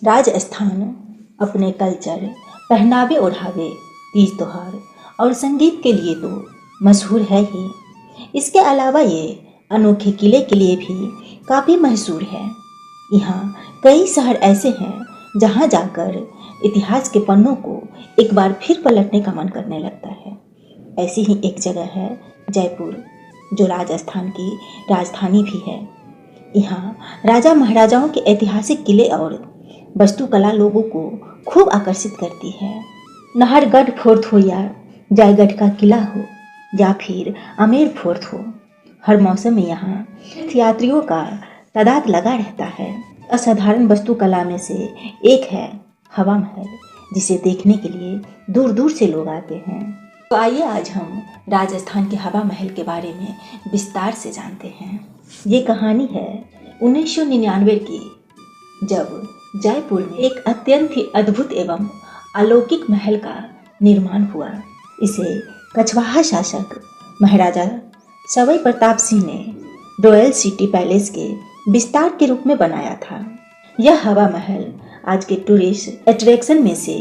राजस्थान अपने कल्चर, पहनावे ओढ़ावे, तीज त्योहार और संगीत के लिए तो मशहूर है ही। इसके अलावा ये अनोखे किले के लिए भी काफ़ी मशहूर है। यहाँ कई शहर ऐसे हैं जहाँ जाकर इतिहास के पन्नों को एक बार फिर पलटने का मन करने लगता है। ऐसी ही एक जगह है जयपुर, जो राजस्थान की राजधानी भी है। यहाँ राजा महाराजाओं के ऐतिहासिक किले और वास्तुकला लोगों को खूब आकर्षित करती है। नाहरगढ़ फोर्ट हो या जयगढ़ का किला हो या फिर आमेर फोर्ट हो, हर मौसम में यहाँ यात्रियों का तादाद लगा रहता है। असाधारण वास्तुकला में से एक है हवा महल, जिसे देखने के लिए दूर दूर से लोग आते हैं। तो आइए आज हम राजस्थान के हवा महल के बारे में विस्तार से जानते हैं। ये कहानी है 1999 की, जब जयपुर में एक अत्यंत ही अद्भुत एवं अलौकिक महल का निर्माण हुआ। इसे कछवाहा शासक महाराजा सवाई प्रताप सिंह ने रॉयल सिटी पैलेस के विस्तार के रूप में बनाया था। यह हवा महल आज के टूरिस्ट अट्रैक्शन में से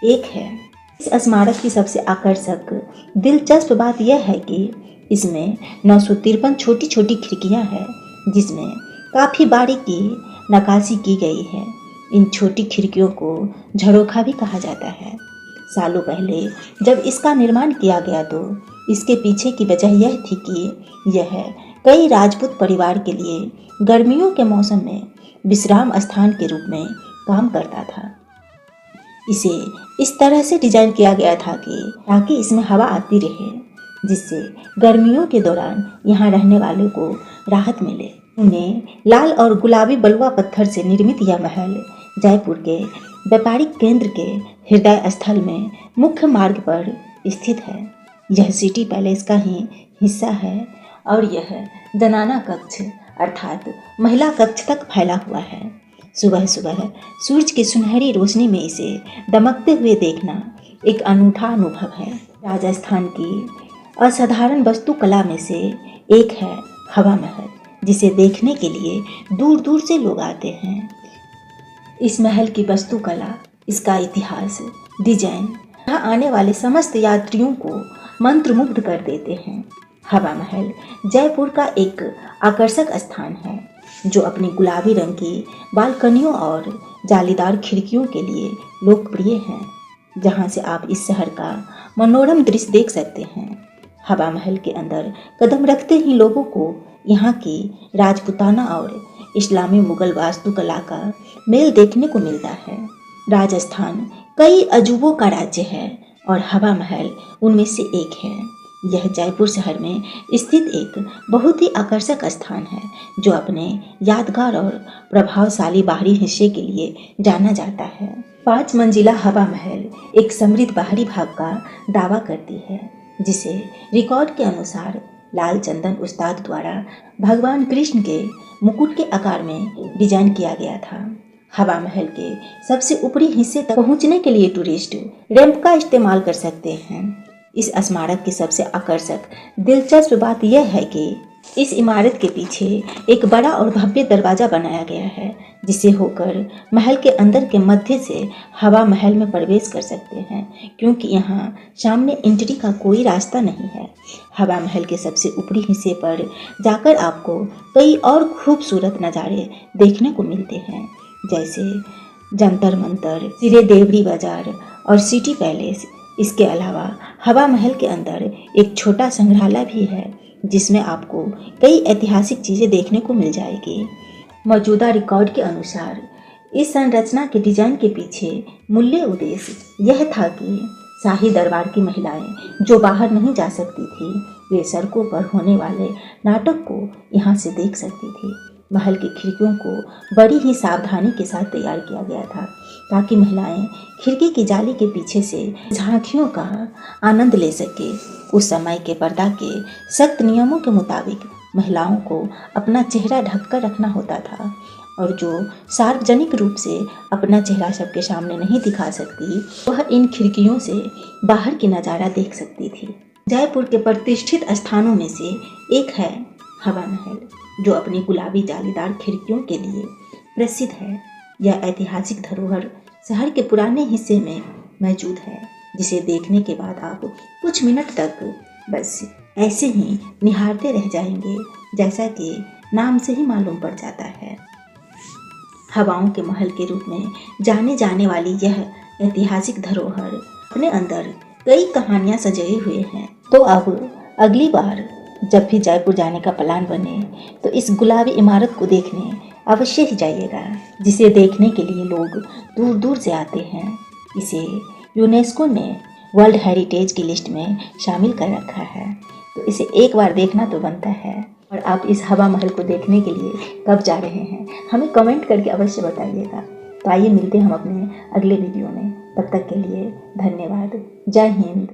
एक है। इस स्मारक की सबसे आकर्षक दिलचस्प बात यह है कि इसमें 953 छोटी छोटी खिड़कियां हैं, जिसमें काफ़ी बारीकी नक्काशी की गई है। इन छोटी खिड़कियों को झरोखा भी कहा जाता है। सालों पहले जब इसका निर्माण किया गया तो इसके पीछे की वजह यह थी कि यह कई राजपूत परिवार के लिए गर्मियों के मौसम में विश्राम स्थान के रूप में काम करता था। इसे इस तरह से डिजाइन किया गया था कि ताकि इसमें हवा आती रहे, जिससे गर्मियों के दौरान यहाँ रहने वाले को राहत मिले। उन्हें लाल और गुलाबी बलुआ पत्थर से निर्मित यह महल जयपुर के व्यापारिक केंद्र के हृदय स्थल में मुख्य मार्ग पर स्थित है। यह सिटी पैलेस का ही हिस्सा है और यह जनाना कक्ष अर्थात महिला कक्ष तक फैला हुआ है। सुबह सुबह सूरज की सुनहरी रोशनी में इसे दमकते हुए देखना एक अनूठा अनुभव है। राजस्थान की असाधारण वास्तुकला में से एक है हवा महल, जिसे देखने के लिए दूर दूर से लोग आते हैं। इस महल की वास्तुकला, इसका इतिहास, डिजाइन यहाँ आने वाले समस्त यात्रियों को मंत्रमुग्ध कर देते हैं। हवा महल जयपुर का एक आकर्षक स्थान है, जो अपनी गुलाबी रंग की बालकनियों और जालीदार खिड़कियों के लिए लोकप्रिय है, जहां से आप इस शहर का मनोरम दृश्य देख सकते हैं। हवा महल के अंदर कदम रखते ही लोगों को यहाँ की राजपूताना और इस्लामी मुगल वास्तुकला का मेल देखने को मिलता है। राजस्थान कई अजूबों का राज्य है और हवा महल उनमें से एक है। यह जयपुर शहर में स्थित एक बहुत ही आकर्षक स्थान है, जो अपने यादगार और प्रभावशाली बाहरी हिस्से के लिए जाना जाता है। 5 मंजिला हवा महल एक समृद्ध बाहरी भाग का दावा करती है, जिसे रिकॉर्ड के अनुसार लाल चंदन उस्ताद द्वारा भगवान कृष्ण के मुकुट के आकार में डिजाइन किया गया था। हवा महल के सबसे ऊपरी हिस्से तक पहुंचने के लिए टूरिस्ट रैंप का इस्तेमाल कर सकते हैं। इस स्मारक की सबसे आकर्षक दिलचस्प बात यह है कि इस इमारत के पीछे एक बड़ा और भव्य दरवाजा बनाया गया है, जिसे होकर महल के अंदर के मध्य से हवा महल में प्रवेश कर सकते हैं, क्योंकि यहाँ सामने एंट्री का कोई रास्ता नहीं है। हवा महल के सबसे ऊपरी हिस्से पर जाकर आपको कई और खूबसूरत नज़ारे देखने को मिलते हैं, जैसे जंतर मंतर, सिरे देवरी बाजार और सिटी पैलेस। इसके अलावा हवा महल के अंदर एक छोटा संग्रहालय भी है, जिसमें आपको कई ऐतिहासिक चीज़ें देखने को मिल जाएगी। मौजूदा रिकॉर्ड के अनुसार इस संरचना के डिजाइन के पीछे मूल्य उद्देश्य यह था कि शाही दरबार की महिलाएं जो बाहर नहीं जा सकती थी, वे सड़कों पर होने वाले नाटक को यहाँ से देख सकती थी। महल की खिड़कियों को बड़ी ही सावधानी के साथ तैयार किया गया था, ताकि महिलाएं खिड़की की जाली के पीछे से झांकियों का आनंद ले सके। उस समय के पर्दा के सख्त नियमों के मुताबिक महिलाओं को अपना चेहरा ढककर रखना होता था, और जो सार्वजनिक रूप से अपना चेहरा सबके सामने नहीं दिखा सकती, वह इन खिड़कियों से बाहर की नज़ारा देख सकती थी। जयपुर के प्रतिष्ठित स्थानों में से एक है हवा महल, जो अपनी गुलाबी जालीदार खिड़कियों के लिए प्रसिद्ध है। यह ऐतिहासिक धरोहर शहर के पुराने हिस्से में मौजूद है, जिसे देखने के बाद आप कुछ मिनट तक बस ऐसे ही निहारते रह जाएंगे, जैसा कि नाम से ही मालूम पड़ जाता है। हवाओं के महल के रूप में जाने जाने वाली यह ऐतिहासिक धरोहर अपने अंदर कई कहानियां सजाए हुए हैं। तो अब अगली बार जब भी जयपुर जाने का प्लान बने तो इस गुलाबी इमारत को देखने अवश्य ही जाइएगा, जिसे देखने के लिए लोग दूर दूर से आते हैं। इसे यूनेस्को ने वर्ल्ड हेरिटेज की लिस्ट में शामिल कर रखा है, तो इसे एक बार देखना तो बनता है। और आप इस हवा महल को देखने के लिए कब जा रहे हैं, हमें कमेंट करके अवश्य बताइएगा। तो आइए मिलते हैं हम अपने अगले वीडियो में। तब तक के लिए धन्यवाद। जय हिंद।